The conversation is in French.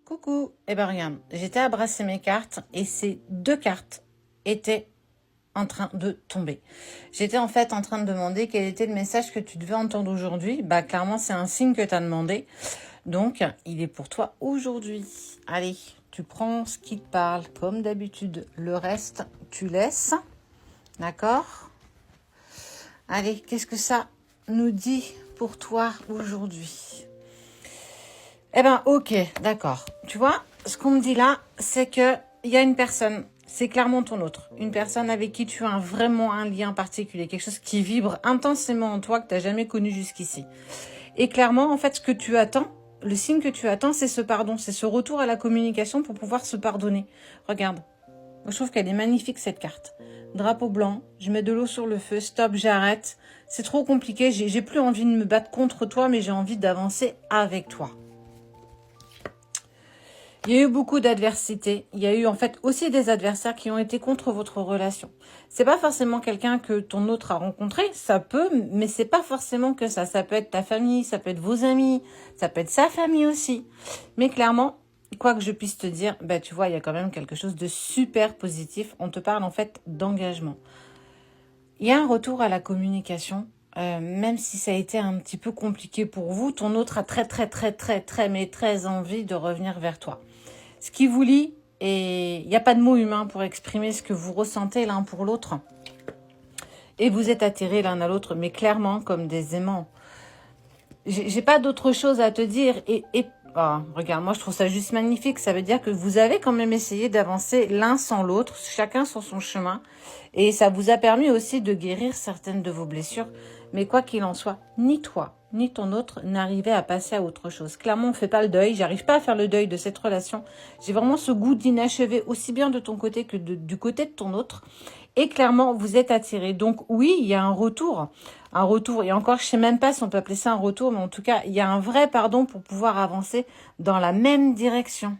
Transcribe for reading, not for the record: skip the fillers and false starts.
Coucou. Eh ben regarde, j'étais à brasser mes cartes et ces deux cartes étaient en train de tomber. J'étais en fait en train de demander quel était le message que tu devais entendre aujourd'hui. Bah clairement, c'est un signe que tu as demandé. Donc, il est pour toi aujourd'hui. Allez, tu prends ce qui te parle comme d'habitude. Le reste, tu laisses. D'accord? Allez, qu'est-ce que ça nous dit pour toi aujourd'hui? Eh ben, ok, d'accord. Tu vois, ce qu'on me dit là, c'est que il y a une personne, c'est clairement ton autre, une personne avec qui tu as vraiment un lien particulier, quelque chose qui vibre intensément en toi que tu n'as jamais connu jusqu'ici. Et clairement, en fait, ce que tu attends, le signe que tu attends, c'est ce pardon, c'est ce retour à la communication pour pouvoir se pardonner. Regarde, moi, je trouve qu'elle est magnifique cette carte. Drapeau blanc, je mets de l'eau sur le feu, stop, j'arrête. C'est trop compliqué, j'ai plus envie de me battre contre toi, mais j'ai envie d'avancer avec toi. Il y a eu beaucoup d'adversité. Il y a eu en fait aussi des adversaires qui ont été contre votre relation. C'est pas forcément quelqu'un que ton autre a rencontré, ça peut, mais c'est pas forcément que ça. Ça peut être ta famille, ça peut être vos amis, ça peut être sa famille aussi. Mais clairement, quoi que je puisse te dire, bah tu vois, il y a quand même quelque chose de super positif. On te parle en fait d'engagement. Il y a un retour à la communication. Même si ça a été un petit peu compliqué pour vous, ton autre a très envie de revenir vers toi. Ce qui vous lie, et il n'y a pas de mot humain pour exprimer ce que vous ressentez l'un pour l'autre. Et vous êtes attirés l'un à l'autre, mais clairement comme des aimants. J'ai pas d'autre chose à te dire. Regarde, moi je trouve ça juste magnifique. Ça veut dire que vous avez quand même essayé d'avancer l'un sans l'autre, chacun sur son chemin. Et ça vous a permis aussi de guérir certaines de vos blessures. Mais quoi qu'il en soit, ni toi, ni ton autre n'arrivait à passer à autre chose. Clairement, on ne fait pas le deuil. J'arrive pas à faire le deuil de cette relation. J'ai vraiment ce goût d'inachevé, aussi bien de ton côté que du côté de ton autre. Et clairement, vous êtes attirés. Donc oui, il y a un retour. Un retour. Et encore, je sais même pas si on peut appeler ça un retour, mais en tout cas, il y a un vrai pardon pour pouvoir avancer dans la même direction.